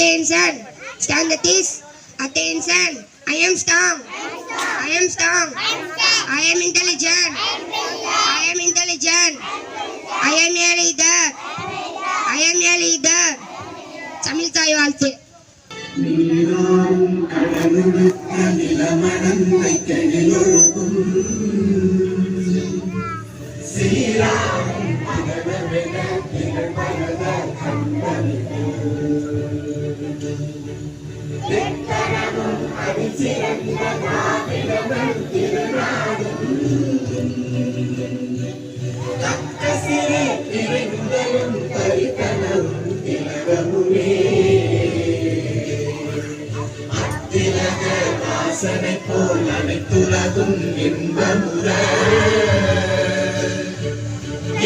Attention. Stand at this. Attention. I am strong. I am strong. I am intelligent. I am intelligent. I am a leader. I am a leader. Tamil தாய் வாழ்த்து. நீராடும் கடலுடுத்த நிலமடந்தை கெழிலொழுகும் சீராடும் பகவென திகழ்பரத கண்டனிது எத்தனமும் அதிசிறந்த நாவிடவன் திருநாடும் தக்க சிறு திரைமுதலும் பரிதனமும் திலகமுமே வாசனை போல் அனைத்துலகும் இன்பமுற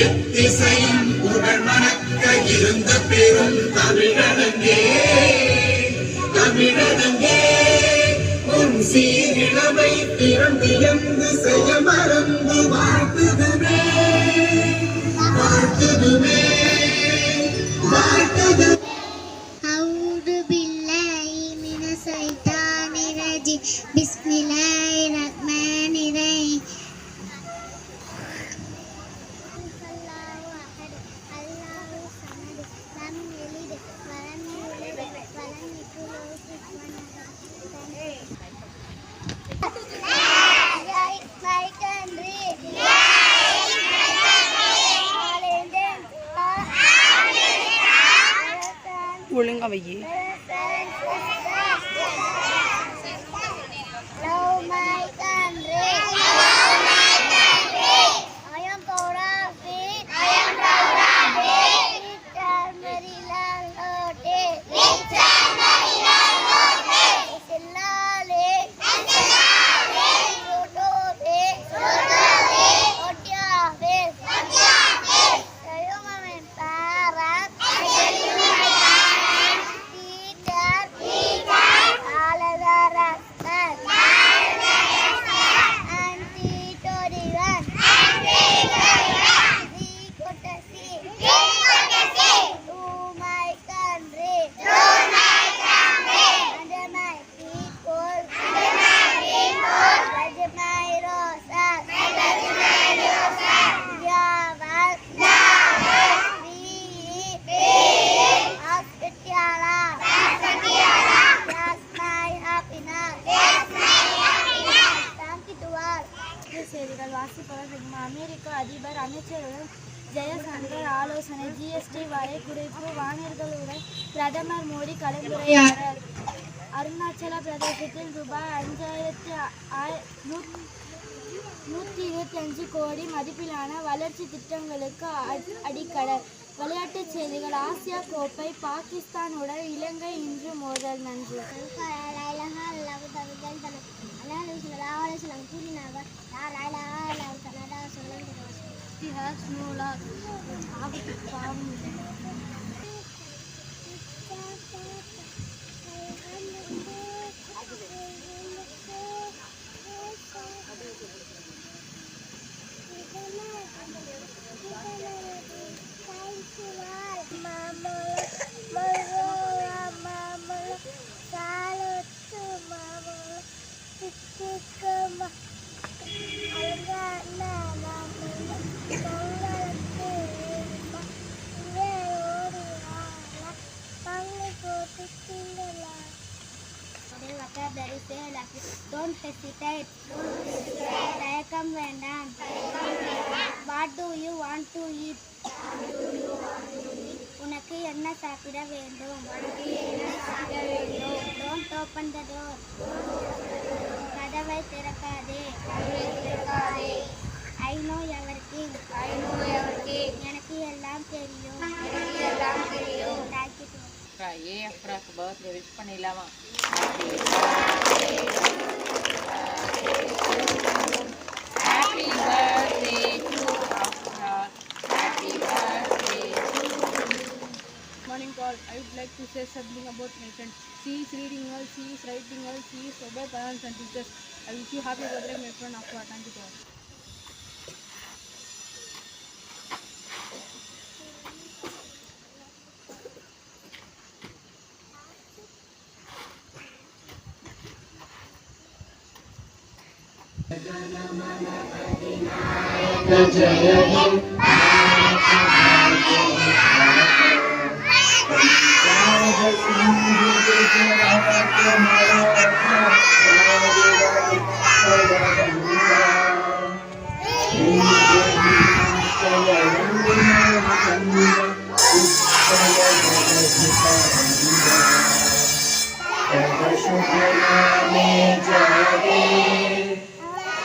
எத்திசையும் புகழ் மணக்க இருந்த பெரும் தமிழனங்கே தமிழனங்கே உன் சீரிழமை திறந்தியந்து செய்ய மறந்து வாழ்த்துதுமே வாழ்த்துதுமே வாழ்த்துது. Bismillahirrahmanirrahim. ஒழுங்கா வையே. அமெரிக்க அதிபர் அமைச்சருடன் ஜெயசங்கர் ஆலோசனை. ஜிஎஸ்டி வரை குறைப்பு வானியர்களுடன் பிரதமர் மோடி கலந்துரையாடல். அருணாச்சல பிரதேசத்தில் ரூபாய் 5125 கோடி மதிப்பிலான வளர்ச்சி திட்டங்களுக்கு அடிக்கல். விளையாட்டுச் செய்திகள். ஆசியா கோப்பை பாகிஸ்தானுடன் இலங்கை இன்று மோதல். நன்றி. Don't hesitate. தயக்கம் வேண்டாம். What do you want to eat? உனக்கு என்ன சாப்பிட வேண்டும்? Don't open the door. கதவை திறக்காதே. I know everything. எனக்கு எல்லாம் தெரியும். Thank you. ஏ அப்புறம் பர்த்டே விஷ் பண்ணிடலாமா? Happy birthday to Afra. Happy birthday to you. Morning all. I would like to say something about my friend. She is reading well, she is writing well, she is obeyed parents and teachers. I wish you happy birthday, my friend Afra. Thank you all. जय हे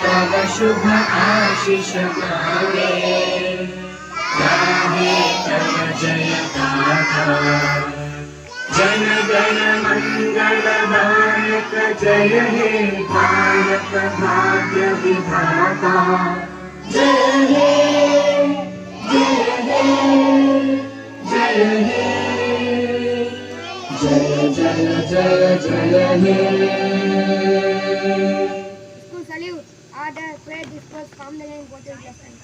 तब शुभ आशीष गावे गाहे तब जय गाथा जन गण मंगल दायक जय हे दायक भाग्य विधाता जय हे जय हे जय हे जय जय जय जय हे School salute. Order, prayer, disperse, calm the line, what is left.